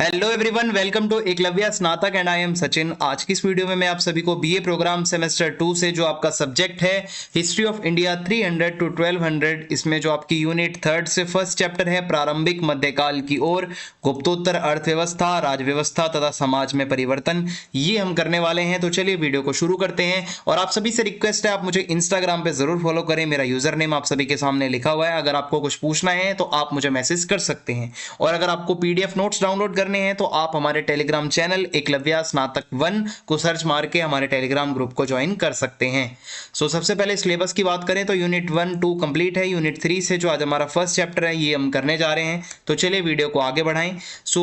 Hello everyone, welcome to Eklavya Snatak and I am Sachin. आज की इस वीडियो में मैं आप सभी को बीए प्रोग्राम सेमेस्टर 2 से जो आपका सब्जेक्ट है हिस्ट्री ऑफ इंडिया 300 टू 1200, इसमें जो आपकी यूनिट 3 से फर्स्ट चैप्टर है प्रारंभिक मध्यकाल की ओर, गुप्तोत्तर अर्थव्यवस्था, राजव्यवस्था तथा समाज में परिवर्तन, ये हम करने वाले हैं। तो चलिए वीडियो को शुरू करते हैं। और आप सभी से रिक्वेस्ट है, आप मुझे इंस्टाग्राम पे जरूर फॉलो करें। मेरा यूजर नेम आप सभी के सामने लिखा हुआ है। अगर आपको कुछ पूछना है तो आप मुझे मैसेज कर सकते हैं। और अगर आपको पीडीएफ नोट्स डाउनलोड करने हैं तो आप हमारे टेलीग्राम चैनल एकलव्य स्नातक 1 को सर्च मार के हमारे टेलीग्राम ग्रुप को ज्वाइन कर सकते हैं। सबसे पहले सिलेबस की बात करें तो यूनिट 1 2 कंप्लीट है। यूनिट 3 से जो आज हमारा फर्स्ट चैप्टर है ये हम करने जा रहे हैं। तो चलिए वीडियो को आगे बढ़ाएं।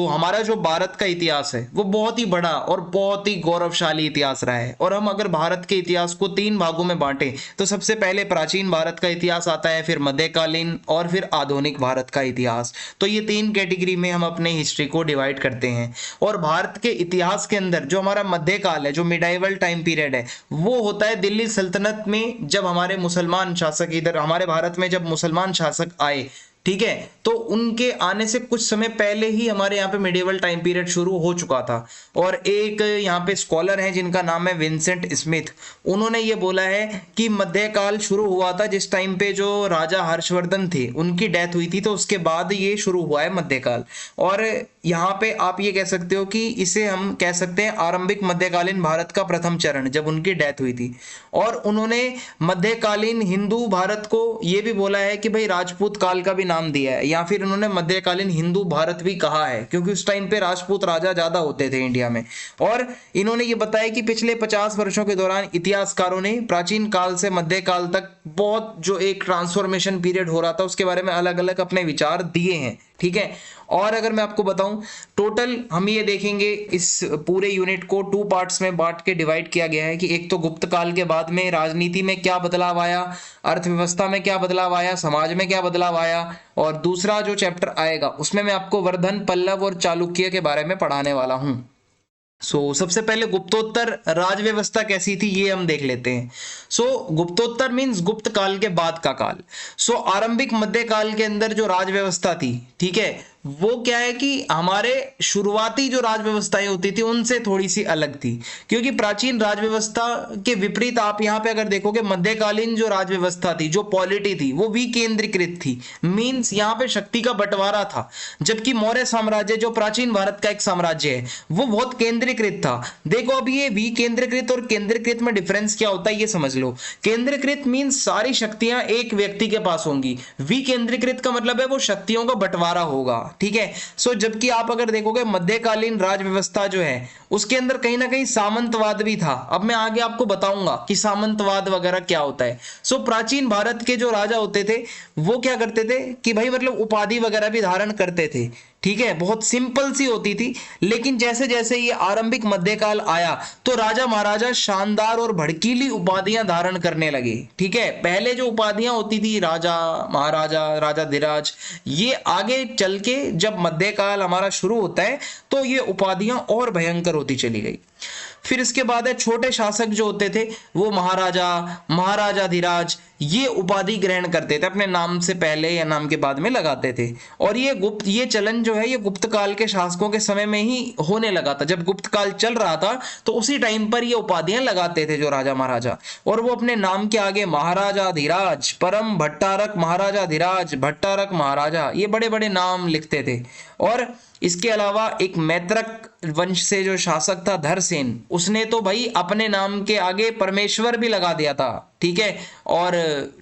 हमारा जो भारत का इतिहास है वो बहुत ही बड़ा और बहुत ही गौरवशाली इतिहास रहा है। और हम अगर भारत के इतिहास को 3 भागों में बांटे तो सबसे पहले प्राचीन भारत का इतिहास आता है, फिर मध्यकालीन और फिर आधुनिक भारत का इतिहास। तो ये 3 कैटेगरी में हम अपने हिस्ट्री को डिवाइड करते हैं। और भारत के इतिहास के अंदर जो हमारा मध्यकाल है, जो मिडाइवल टाइम पीरियड है, वो होता है दिल्ली सल्तनत में, जब हमारे मुसलमान शासक इधर हमारे भारत में जब मुसलमान शासक आए, ठीक है, तो उनके आने से कुछ समय पहले ही हमारे यहाँ पे मिडिवल टाइम पीरियड शुरू हो चुका था। और एक यहाँ पे स्कॉलर हैं जिनका नाम है विंसेंट स्मिथ, उन्होंने ये बोला है कि मध्यकाल शुरू हुआ था जिस टाइम पे जो राजा हर्षवर्धन थे उनकी डेथ हुई थी, तो उसके बाद ये शुरू हुआ है मध्यकाल। और यहाँ पे आप ये कह सकते हो कि इसे हम कह सकते हैं आरंभिक मध्यकालीन भारत का प्रथम चरण, जब उनकी डेथ हुई थी। और उन्होंने मध्यकालीन हिंदू भारत को ये भी बोला है कि भाई राजपूत काल का भी नाम दिया है, या फिर उन्होंने मध्यकालीन हिंदू भारत भी कहा है, क्योंकि उस टाइम पे राजपूत राजा ज्यादा होते थे इंडिया में। और इन्होंने ये बताया कि पिछले 50 वर्षों के दौरान इतिहासकारों ने प्राचीन काल से मध्यकाल तक बहुत जो एक ट्रांसफॉर्मेशन पीरियड हो रहा था उसके बारे में अलग अलग अपने विचार दिए हैं, ठीक है। और अगर मैं आपको बताऊं, टोटल हम ये देखेंगे इस पूरे यूनिट को 2 पार्ट्स में बांट के डिवाइड किया गया है कि एक तो गुप्त काल के बाद में राजनीति में क्या बदलाव आया, अर्थव्यवस्था में क्या बदलाव आया, समाज में क्या बदलाव आया, और दूसरा जो चैप्टर आएगा उसमें मैं आपको वर्धन, पल्लव और चालुक्य के बारे में पढ़ाने वाला हूं। सबसे पहले गुप्तोत्तर राज व्यवस्था कैसी थी ये हम देख लेते हैं। गुप्तोत्तर मींस गुप्त काल के बाद का काल। आरंभिक मध्यकाल के अंदर जो राज व्यवस्था थी, ठीक है, वो क्या है कि हमारे शुरुआती जो राज व्यवस्थाएं होती थी उनसे थोड़ी सी अलग थी। क्योंकि प्राचीन राज व्यवस्था के विपरीत आप यहाँ पे अगर देखोगे, मध्यकालीन जो राज व्यवस्था थी, जो पॉलिटी थी, वो विकेंद्रीकृत थी। मींस यहाँ पे शक्ति का बंटवारा था। जबकि मौर्य साम्राज्य जो प्राचीन भारत का एक साम्राज्य है वो बहुत केंद्रीकृत था। देखो अब ये विकेंद्रीकृत और केंद्रीकृत में डिफरेंस क्या होता है ये समझ लो। केंद्रीकृत मींस सारी शक्तियां एक व्यक्ति के पास होंगी, विकेंद्रीकृत का मतलब है वो शक्तियों का बंटवारा होगा, ठीक है। जबकि आप अगर देखोगे मध्यकालीन राज व्यवस्था जो है उसके अंदर कहीं ना कहीं सामंतवाद भी था। अब मैं आगे आपको बताऊंगा कि सामंतवाद वगैरह क्या होता है। प्राचीन भारत के जो राजा होते थे वो क्या करते थे कि भाई मतलब उपाधि वगैरह भी धारण करते थे, ठीक है, बहुत सिंपल सी होती थी। लेकिन जैसे जैसे ये आरंभिक मध्यकाल आया तो राजा महाराजा शानदार और भड़कीली उपाधियां धारण करने लगे, ठीक है। पहले जो उपाधियां होती थी राजा महाराजा, राजाधिराज, ये आगे चल के जब मध्यकाल हमारा शुरू होता है तो ये उपाधियां और भयंकर होती चली गई। फिर इसके बाद है छोटे शासक जो होते थे वो महाराजा, महाराजाधिराज, ये उपाधि ग्रहण करते थे, अपने नाम से पहले या नाम के बाद में लगाते थे। और ये चलन जो है ये गुप्त काल के शासकों के समय में ही होने लगा था। जब गुप्त काल चल रहा था तो उसी टाइम पर ये उपाधियां लगाते थे जो राजा महाराजा, और वो अपने नाम के आगे महाराजाधिराज, परम भट्टारक महाराजाधिराज, भट्टारक महाराजा, ये बड़े बड़े नाम लिखते थे। और इसके अलावा एक मैत्रक वंश से जो शासक था धरसेन, उसने तो भाई अपने नाम के आगे परमेश्वर भी लगा दिया था, ठीक है, और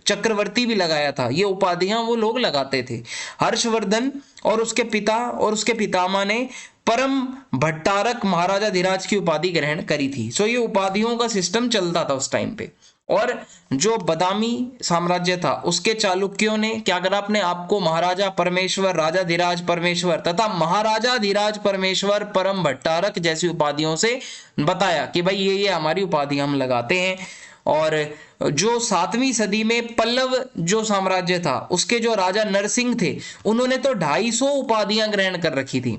चक्रवर्ती भी लगाया था। ये उपाधियां वो लोग लगाते थे। हर्षवर्धन और उसके पिता और उसके पितामह ने परम भट्टारक महाराजाधिराज की उपाधि ग्रहण करी थी। ये उपाधियों का सिस्टम चलता था उस टाइम पे। और जो बदामी साम्राज्य था उसके चालुक्यों ने क्या करा, अपने आप को महाराजा परमेश्वर, राजाधिराज परमेश्वर तथा महाराजाधिराज परमेश्वर, परम भट्टारक जैसी उपाधियों से बताया कि भाई ये हमारी उपाधियां हम लगाते हैं। और जो 7वीं सदी में पल्लव जो साम्राज्य था उसके जो राजा नरसिंह थे उन्होंने तो 250 उपाधियां ग्रहण कर रखी थी।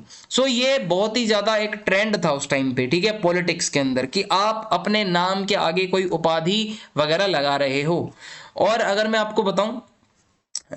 ये बहुत ही ज्यादा एक ट्रेंड था उस टाइम पे, ठीक है, पॉलिटिक्स के अंदर, कि आप अपने नाम के आगे कोई उपाधि वगैरह लगा रहे हो। और अगर मैं आपको बताऊं,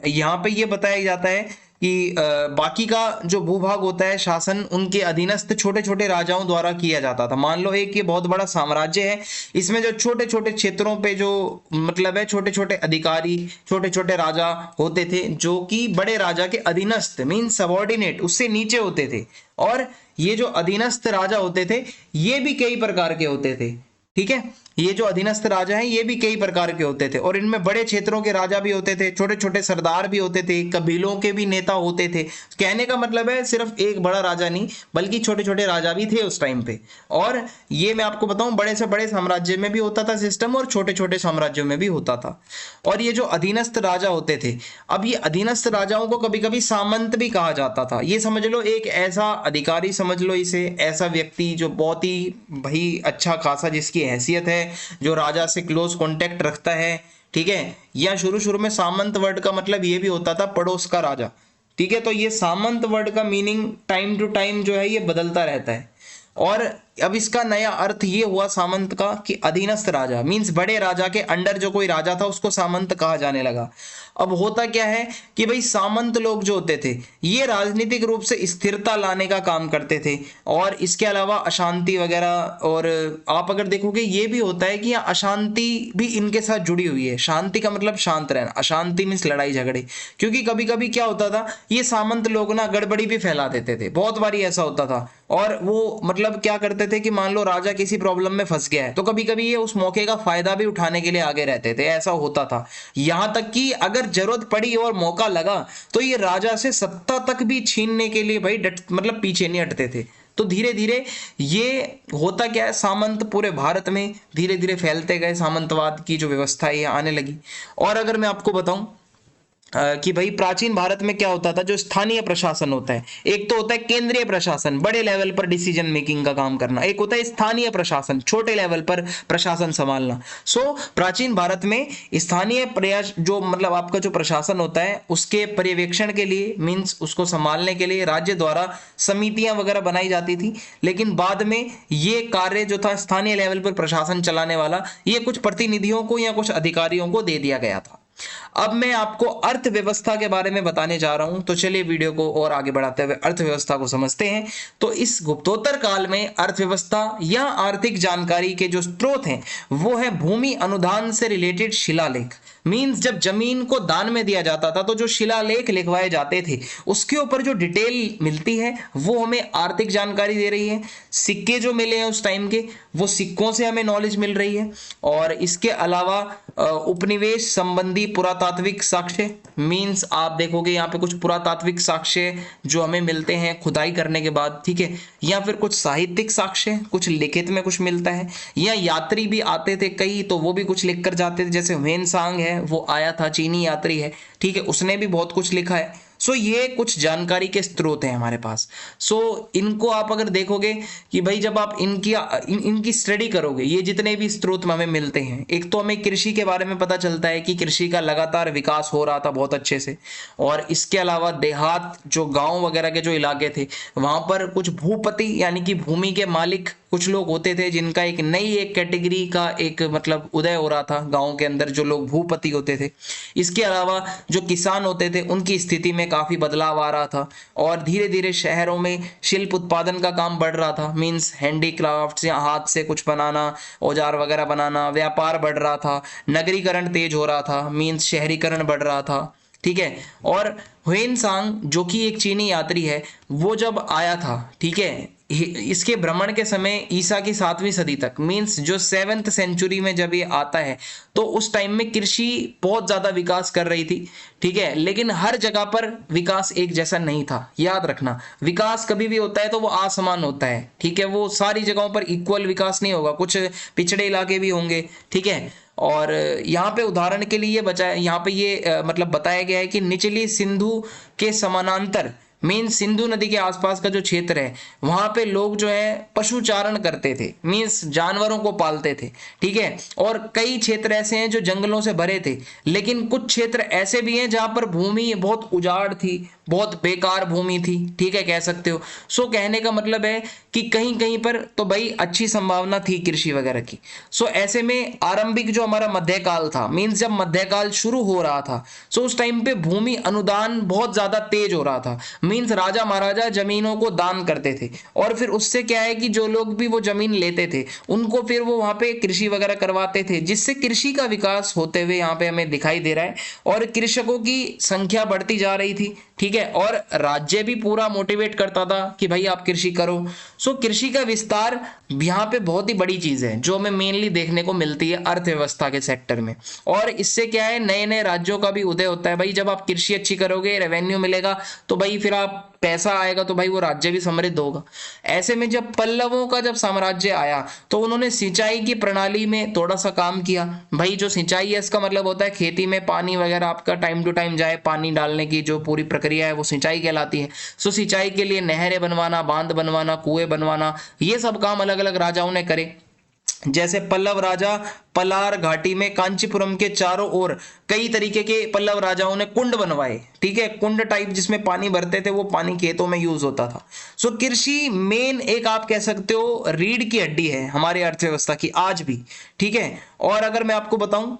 यहाँ पे ये बताया जाता है कि बाकी का जो भूभाग होता है शासन उनके अधीनस्थ छोटे छोटे राजाओं द्वारा किया जाता था। मान लो एक ये बहुत बड़ा साम्राज्य है, इसमें जो छोटे छोटे क्षेत्रों पे जो मतलब है छोटे छोटे अधिकारी छोटे छोटे राजा होते थे जो कि बड़े राजा के अधीनस्थ मीन सबॉर्डिनेट उससे नीचे होते थे। और ये जो अधीनस्थ राजा होते थे ये भी कई प्रकार के होते थे, ठीक है। ये जो अधीनस्थ राजा हैं ये भी कई प्रकार के होते थे और इनमें बड़े क्षेत्रों के राजा भी होते थे, छोटे छोटे सरदार भी होते थे, कबीलों के भी नेता होते थे। कहने का मतलब है सिर्फ एक बड़ा राजा नहीं बल्कि छोटे छोटे राजा भी थे उस टाइम पे। और ये मैं आपको बताऊं बड़े से बड़े साम्राज्य में भी होता था सिस्टम और छोटे छोटे साम्राज्यों में भी होता था। और ये जो अधीनस्थ राजा होते थे, अब ये अधीनस्थ राजाओं को कभी कभी सामंत भी कहा जाता था। ये समझ लो एक ऐसा अधिकारी समझ लो इसे, ऐसा व्यक्ति जो बहुत ही भाई अच्छा खासा जिसकी हैसियत है, जो राजा से क्लोज कांटेक्ट रखता है, ठीक है। या शुरू शुरू में सामंत वर्ड का मतलब ये भी होता था पड़ोस का राजा, ठीक है। तो ये सामंत वर्ड का मीनिंग टाइम टू टाइम जो है ये बदलता रहता है। और अब इसका नया अर्थ ये हुआ सामंत का कि अधीनस्थ राजा मींस बड़े राजा के अंडर जो कोई राजा था उसको सामंत कहा जाने लगा। अब होता क्या है कि भाई सामंत लोग जो होते थे ये राजनीतिक रूप से स्थिरता लाने का काम करते थे और इसके अलावा अशांति वगैरह। और आप अगर देखोगे ये भी होता है कि यहाँ अशांति भी इनके साथ जुड़ी हुई है। शांति का मतलब शांत रहना, अशांति मीन्स लड़ाई झगड़े। क्योंकि कभी कभी क्या होता था ये सामंत लोग ना गड़बड़ी भी फैला देते थे, बहुत बारी ऐसा होता था। और वो मतलब क्या करते थे कि मान लो राजा किसी प्रॉब्लम में फंस गया है तो कभी कभी ये उस मौके का फायदा भी उठाने के लिए आगे रहते थे, ऐसा होता था। यहां तक कि अगर जरूरत पड़ी और मौका लगा तो ये राजा से सत्ता तक भी छीनने के लिए भाई मतलब पीछे नहीं हटते थे। तो धीरे धीरे ये होता क्या है सामंत पूरे भारत में धीरे धीरे फैलते गए, सामंतवाद की जो व्यवस्था है ये आने लगी। और अगर मैं आपको बताऊं कि भाई प्राचीन भारत में क्या होता था, जो स्थानीय प्रशासन होता है, एक तो होता है केंद्रीय प्रशासन बड़े लेवल पर डिसीजन मेकिंग का काम करना, एक होता है स्थानीय प्रशासन छोटे लेवल पर प्रशासन संभालना। सो प्राचीन भारत में स्थानीय प्रयास जो मतलब आपका जो प्रशासन होता है उसके पर्यवेक्षण के लिए मींस उसको संभालने के लिए राज्य द्वारा समितियां वगैरह बनाई जाती थी। लेकिन बाद में ये कार्य जो था स्थानीय लेवल पर प्रशासन चलाने वाला ये कुछ प्रतिनिधियों को या कुछ अधिकारियों को दे दिया गया था। अब मैं आपको अर्थव्यवस्था के बारे में बताने जा रहा हूं, तो चलिए वीडियो को और आगे बढ़ाते हुए अर्थव्यवस्था को समझते हैं। तो इस गुप्तोत्तर काल में अर्थव्यवस्था या आर्थिक जानकारी के जो स्रोत हैं वो है भूमि अनुदान से रिलेटेड शिलालेख। मींस जब जमीन को दान में दिया जाता था तो जो शिलालेख लिखवाए जाते थे उसके ऊपर जो डिटेल मिलती है वो हमें आर्थिक जानकारी दे रही है। सिक्के जो मिले हैं उस टाइम के वो सिक्कों से हमें नॉलेज मिल रही है। और इसके अलावा उपनिवेश संबंधी पुरातात्विक साक्ष्य मींस आप देखोगे यहाँ पे कुछ पुरातात्विक साक्ष्य जो हमें मिलते हैं खुदाई करने के बाद, ठीक है। या फिर कुछ साहित्यिक साक्ष्य कुछ लिखित में कुछ मिलता है, या यात्री भी आते थे कई तो वो भी कुछ लिख कर जाते थे। जैसे ह्वेनसांग है वो आया था, चीनी यात्री है, ठीक है, उसने भी बहुत कुछ लिखा है। सो ये कुछ जानकारी के स्रोत हैं हमारे पास। सो इनको आप अगर देखोगे कि भाई जब आप इनकी स्टडी करोगे ये जितने भी स्रोत हमें मिलते हैं, एक तो हमें कृषि के बारे में पता चलता है कि कृषि का लगातार विकास हो रहा था बहुत अच्छे से। और इसके अलावा देहात जो गांव वगैरह के जो इलाके थे वहां पर कुछ भूपति यानी कि भूमि के मालिक कुछ लोग होते थे जिनका एक नई एक कैटेगरी का एक मतलब उदय हो रहा था गांव के अंदर, जो लोग भूपति होते थे। इसके अलावा जो किसान होते थे उनकी स्थिति में काफी बदलाव आ रहा था। और धीरे धीरे शहरों में शिल्प उत्पादन का काम बढ़ रहा था, मींस हैंडीक्राफ्ट्स या हाथ से कुछ बनाना, औजार वगैरह बनाना, व्यापार बढ़ रहा था, नगरीकरण तेज हो रहा था, मींस शहरीकरण बढ़ रहा था, ठीक है। और ह्वेनसांग जो कि एक चीनी यात्री है वो जब आया था, ठीक है, इसके भ्रमण के समय ईसा की 7वीं सदी तक मींस जो 7th सेंचुरी में जब ये आता है तो उस टाइम में कृषि बहुत ज्यादा विकास कर रही थी, ठीक है। लेकिन हर जगह पर विकास एक जैसा नहीं था, याद रखना। विकास कभी भी होता है तो वो असमान होता है, ठीक है, वो सारी जगहों पर इक्वल विकास नहीं होगा, कुछ पिछड़े इलाके भी होंगे, ठीक है। और यहाँ पे उदाहरण के लिए यहाँ पे ये मतलब बताया गया है कि निचली सिंधु के समानांतर मीन्स सिंधु नदी के आसपास का जो क्षेत्र है वहां पे लोग जो है पशुचारण करते थे, मीन्स जानवरों को पालते थे, ठीक है। और कई क्षेत्र ऐसे हैं जो जंगलों से भरे थे, लेकिन कुछ क्षेत्र ऐसे भी हैं जहां पर भूमि बहुत उजाड़ थी, बहुत बेकार भूमि थी, ठीक है, कह सकते हो। सो कहने का मतलब है कि कहीं कहीं पर तो भाई अच्छी संभावना थी कृषि वगैरह की। सो ऐसे में आरंभिक जो हमारा मध्यकाल था, मीन्स जब मध्यकाल शुरू हो रहा था, सो उस टाइम पे भूमि अनुदान बहुत ज्यादा तेज हो रहा था। मीन्स राजा महाराजा जमीनों को दान करते थे, और फिर उससे क्या है कि जो लोग भी वो जमीन लेते थे उनको फिर वो वहां पे कृषि वगैरह करवाते थे, जिससे कृषि का विकास होते हुए यहाँ पे हमें दिखाई दे रहा है। और कृषकों की संख्या बढ़ती जा रही थी, ठीक है, और राज्य भी पूरा मोटिवेट करता था कि भाई आप कृषि करो। सो कृषि का विस्तार यहाँ पे बहुत ही बड़ी चीज है जो हमें मेनली देखने को मिलती है अर्थव्यवस्था के सेक्टर में। और इससे क्या है, नए नए राज्यों का भी उदय होता है। भाई जब आप कृषि अच्छी करोगे, रेवेन्यू मिलेगा, तो भाई फिर आप पैसा आएगा तो भाई वो राज्य भी समृद्ध होगा। ऐसे में जब पल्लवों का जब साम्राज्य आया तो उन्होंने सिंचाई की प्रणाली में थोड़ा सा काम किया। भाई जो सिंचाई है इसका मतलब होता है खेती में पानी वगैरह आपका टाइम टू टाइम जाए, पानी डालने की जो पूरी प्रक्रिया है वो सिंचाई कहलाती है। सो सिंचाई के लिए नहरें बनवाना, बांध बनवाना, कुएं बनवाना, ये सब काम अलग अलग राजाओं ने करे। जैसे पल्लव राजा पलार घाटी में कांचीपुरम के चारों ओर कई तरीके के पल्लव राजाओं ने कुंड बनवाए, ठीक है, कुंड टाइप जिसमें पानी भरते थे, वो पानी खेतों में यूज होता था। सो कृषि मेन एक आप कह सकते हो रीढ़ की हड्डी है हमारी अर्थव्यवस्था की आज भी, ठीक है। और अगर मैं आपको बताऊं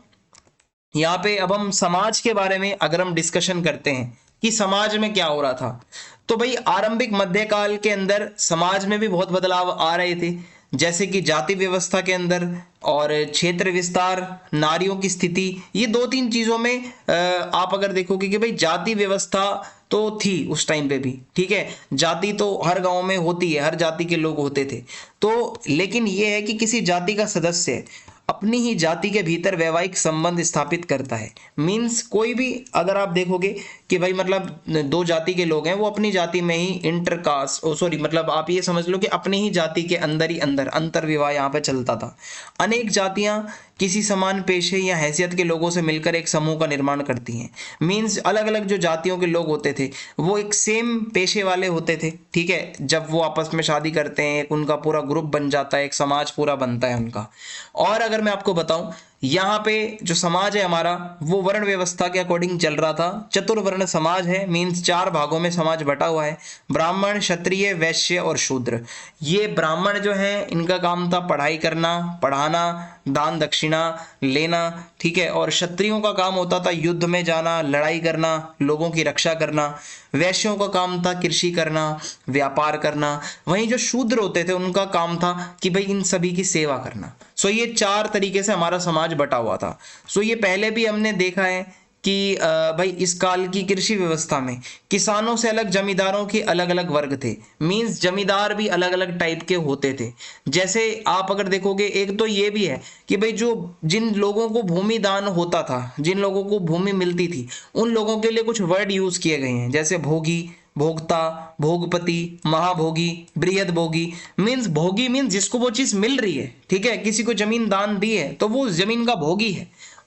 यहाँ पे, अब हम समाज के बारे में अगर हम डिस्कशन करते हैं कि समाज में क्या हो रहा था, तो भाई आरंभिक मध्यकाल के अंदर समाज में भी बहुत बदलाव आ रहे थे, जैसे कि जाति व्यवस्था के अंदर और क्षेत्र विस्तार, नारियों की स्थिति। ये दो तीन चीजों में आप अगर देखोगे कि भाई जाति व्यवस्था तो थी उस टाइम पे भी, ठीक है, जाति तो हर गांव में होती है, हर जाति के लोग होते थे। तो लेकिन ये है कि किसी जाति का सदस्य अपनी ही जाति के भीतर वैवाहिक संबंध स्थापित करता है। मीन्स कोई भी अगर आप देखोगे कि भाई मतलब दो जाति के लोग हैं, वो अपनी जाति में ही इंटरकास्ट सॉरी मतलब आप ये समझ लो कि अपनी ही जाति के अंदर ही अंदर अंतर विवाह यहाँ पे चलता था। अनेक जातियां किसी समान पेशे या हैसियत के लोगों से मिलकर एक समूह का निर्माण करती हैं। मीन्स अलग अलग जो जातियों के लोग होते थे वो एक सेम पेशे वाले होते थे, ठीक है, जब वो आपस में शादी करते हैं एक उनका पूरा ग्रुप बन जाता है, एक समाज पूरा बनता है उनका। और अगर मैं आपको बताऊं यहाँ पे जो समाज है हमारा वो वर्ण व्यवस्था के अकॉर्डिंग चल रहा था। चतुर्वर्ण समाज है, मीन्स चार भागों में समाज बटा हुआ है, ब्राह्मण, क्षत्रिय, वैश्य और शूद्र। ये ब्राह्मण जो है इनका काम था पढ़ाई करना, पढ़ाना, दान दक्षिणा लेना, ठीक है, और क्षत्रियों का काम होता था युद्ध में जाना, लड़ाई करना, लोगों की रक्षा करना। वैश्यों का काम था कृषि करना, व्यापार करना। वहीं जो शूद्र होते थे उनका काम था कि भाई इन सभी की सेवा करना। सो ये चार तरीके से हमारा समाज बटा हुआ था। सो ये पहले भी हमने देखा है कि भाई इस काल की कृषि व्यवस्था में किसानों से अलग जमींदारों के अलग अलग वर्ग थे। मींस जमींदार भी अलग अलग टाइप के होते थे। जैसे आप अगर देखोगे एक तो ये भी है कि भाई जो जिन लोगों को भूमि दान होता था, जिन लोगों को भूमि मिलती थी, उन लोगों के लिए कुछ वर्ड यूज किए गए हैं, जैसे भोगी, भोक्ता, भोगपति, महाभोगी, बृहद भोगी। मीन्स भोगी मीन्स जिसको वो चीज मिल रही है, ठीक है, किसी को जमीन दान दी है तो वो जमीन का भोगी है,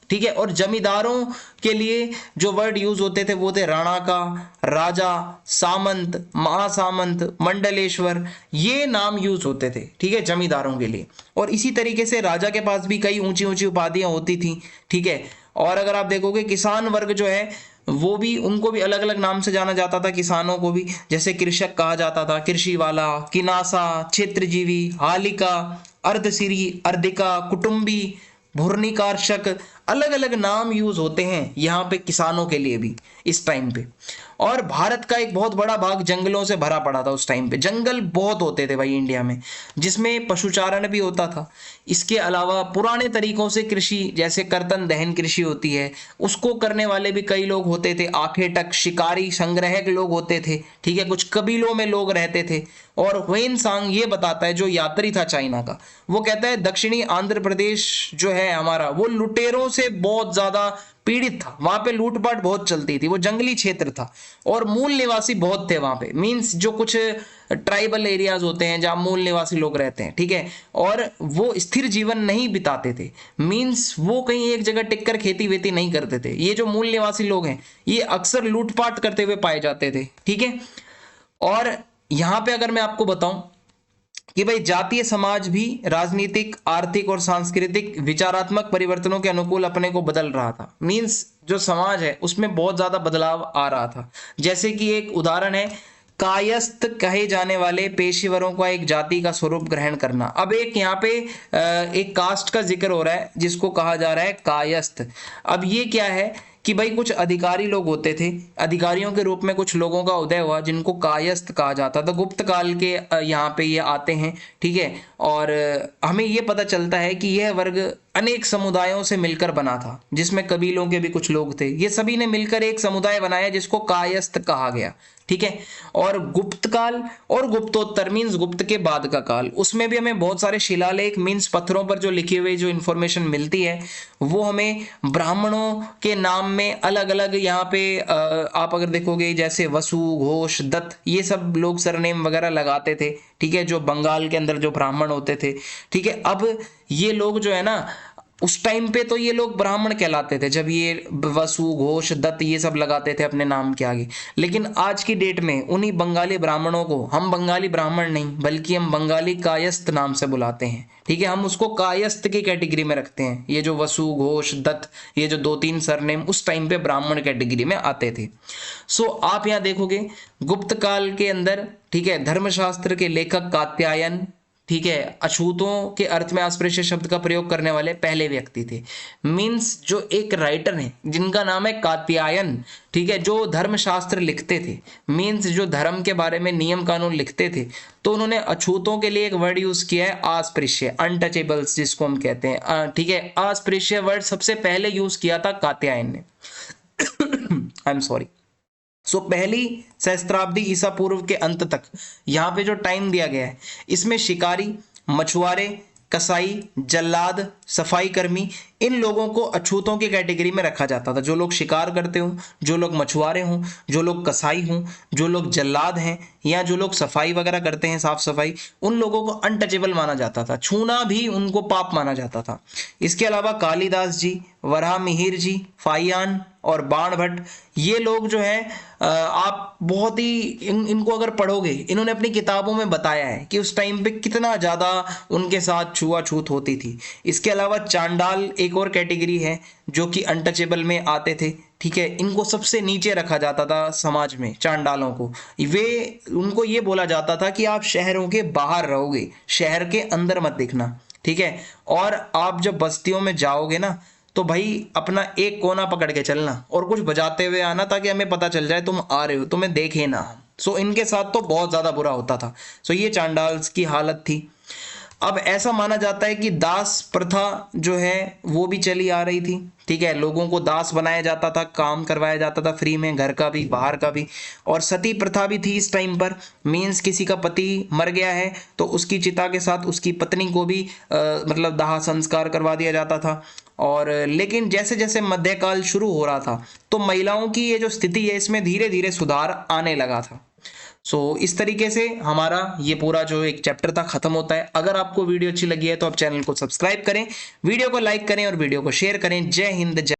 ठीक है। और जमींदारों के लिए जो वर्ड यूज होते थे वो थे राणा का, राजा, सामंत, महासामंत, मंडलेश्वर, ये नाम यूज होते थे, ठीक है, जमींदारों के लिए। और इसी तरीके से राजा के पास भी कई ऊंची ऊंची उपाधियां होती थी, ठीक है। और अगर आप देखोगे किसान वर्ग जो है वो भी, उनको भी अलग अलग नाम से जाना जाता था। किसानों को भी जैसे कृषक कहा जाता था, कृषि वाला, किनासा, क्षेत्रजीवी, हालिका, अर्धसिरी, अर्धिका, कुटुंबी, भूर्निकारशक, अलग अलग नाम यूज होते हैं यहाँ पे किसानों के लिए भी इस टाइम पे। और भारत का एक बहुत बड़ा भाग जंगलों से भरा पड़ा था उस टाइम पे, जंगल बहुत होते थे भाई इंडिया में, जिसमें पशुचारण भी होता था। इसके अलावा पुराने तरीकों से कृषि, जैसे कर्तन दहन कृषि होती है, उसको करने वाले भी कई लोग होते थे। आखेटक, शिकारी, संग्रहक लोग होते थे, ठीक है, कुछ कबीलों में लोग रहते थे। और ह्वेनसांग ये बताता है, जो यात्री था चाइना का, वो कहता है दक्षिणी आंध्र प्रदेश जो है हमारा वो लुटेरों से बहुत ज्यादा पीड़ित था, वहां पे लूटपाट बहुत चलती थी, वो जंगली क्षेत्र था और मूल निवासी बहुत थे वहां पे। मींस जो कुछ ट्राइबल एरियाज होते हैं जहां मूल निवासी लोग रहते हैं, ठीक है, और वो स्थिर जीवन नहीं बिताते थे। मींस वो कहीं एक जगह टिककर खेती वेती नहीं करते थे। ये जो मूल निवासी लोग हैं ये अक्सर लूटपाट करते हुए पाए जाते थे, ठीक है। और यहाँ पे अगर मैं आपको बताऊं कि भाई जातीय समाज भी राजनीतिक, आर्थिक और सांस्कृतिक विचारात्मक परिवर्तनों के अनुकूल अपने को बदल रहा था। मींस जो समाज है उसमें बहुत ज्यादा बदलाव आ रहा था। जैसे कि एक उदाहरण है, कायस्थ कहे जाने वाले पेशेवरों का एक जाति का स्वरूप ग्रहण करना। अब एक यहाँ पे एक कास्ट का जिक्र हो रहा है जिसको कहा जा रहा है कायस्थ। अब ये क्या है कि भाई कुछ अधिकारी लोग होते थे, अधिकारियों के रूप में कुछ लोगों का उदय हुआ जिनको कायस्थ कहा जाता था। गुप्त काल के यहाँ पे ये आते हैं, ठीक है। और हमें ये पता चलता है कि यह वर्ग अनेक समुदायों से मिलकर बना था, जिसमें कबीलों के भी कुछ लोग थे। ये सभी ने मिलकर एक समुदाय बनाया जिसको कायस्थ कहा गया, ठीक है। और गुप्त काल और गुप्तोत्तर मीन्स गुप्त के बाद का काल, उसमें भी हमें बहुत सारे शिलालेख मीन्स पत्थरों पर जो लिखे हुए जो इंफॉर्मेशन मिलती है वो हमें ब्राह्मणों के नाम में अलग अलग यहाँ पे आप अगर देखोगे जैसे वसु, घोष, दत्त, ये सब लोग सरनेम वगैरह लगाते थे, ठीक है, जो बंगाल के अंदर जो ब्राह्मण होते थे, ठीक है। अब ये लोग जो है ना, उस टाइम पे तो ये लोग ब्राह्मण कहलाते थे जब ये वसु, घोष, दत्त ये सब लगाते थे अपने नाम के आगे। लेकिन आज की डेट में उन्हीं बंगाली ब्राह्मणों को हम बंगाली ब्राह्मण नहीं बल्कि हम बंगाली कायस्थ नाम से बुलाते हैं, ठीक है। हम उसको कायस्थ की कैटेगरी में रखते हैं। ये जो वसु, घोष, दत्त, ये जो 2-3 सरनेम उस टाइम पे ब्राह्मण कैटेगरी में आते थे। सो आप यहाँ देखोगे गुप्त काल के अंदर, ठीक है, धर्मशास्त्र के लेखक कात्यायन, ठीक है, अछूतों के अर्थ में अस्पृश्य शब्द का प्रयोग करने वाले पहले व्यक्ति थे। मीन्स जो एक राइटर है जिनका नाम है कात्यायन, ठीक है, जो धर्मशास्त्र लिखते थे, मीन्स जो धर्म के बारे में नियम कानून लिखते थे, तो उन्होंने अछूतों के लिए एक वर्ड यूज किया है अस्पृश्य, अनटचेबल्स जिसको हम कहते हैं, ठीक है। अस्पृश्य वर्ड सबसे पहले यूज किया था कात्यायन ने। I am sorry. सो पहली सहस्त्राब्दी ईसा पूर्व के अंत तक यहाँ पे जो टाइम दिया गया है, इसमें शिकारी, मछुआरे, कसाई, जल्लाद, सफाई कर्मी, इन लोगों को अछूतों की कैटेगरी में रखा जाता था। जो लोग शिकार करते हों, जो लोग मछुआरे हों, जो लोग कसाई हों, जो लोग जल्लाद हैं या जो लोग सफाई वगैरह करते हैं, साफ सफाई, उन लोगों को अनटचेबल माना जाता था। छूना भी उनको पाप माना जाता था। इसके अलावा कालिदास जी, वराह मिहिर जी, फाहियान और बाण भट्ट, ये लोग जो है आप बहुत ही इनको अगर पढ़ोगे, इन्होंने अपनी किताबों में बताया है कि उस टाइम पे कितना ज्यादा उनके साथ छुआछूत होती थी। इसके अलावा चांडाल एक और कैटेगरी है जो कि अनटचेबल में आते थे, ठीक है। इनको सबसे नीचे रखा जाता था समाज में, चांडालों को। उनको ये बोला जाता था कि आप शहरों के बाहर रहोगे, शहर के अंदर मत दिखना, ठीक है। और आप जब बस्तियों में जाओगे ना तो भाई अपना एक कोना पकड़ के चलना और कुछ बजाते हुए आना ताकि हमें पता चल जाए तुम आ रहे हो, तुम्हें देखे ना। सो इनके साथ तो बहुत ज्यादा बुरा होता था। सो ये चांडाल्स की हालत थी। अब ऐसा माना जाता है कि दास प्रथा जो है वो भी चली आ रही थी, ठीक है। लोगों को दास बनाया जाता था, काम करवाया जाता था फ्री में, घर का भी बाहर का भी। और सती प्रथा भी थी इस टाइम पर। मीन्स किसी का पति मर गया है तो उसकी चिता के साथ उसकी पत्नी को भी मतलब दाह संस्कार करवा दिया जाता था। और लेकिन जैसे जैसे मध्यकाल शुरू हो रहा था तो महिलाओं की ये जो स्थिति है इसमें धीरे धीरे सुधार आने लगा था। सो इस तरीके से हमारा ये पूरा जो एक चैप्टर था खत्म होता है। अगर आपको वीडियो अच्छी लगी है तो आप चैनल को सब्सक्राइब करें, वीडियो को लाइक करें और वीडियो को शेयर करें। जय हिंद।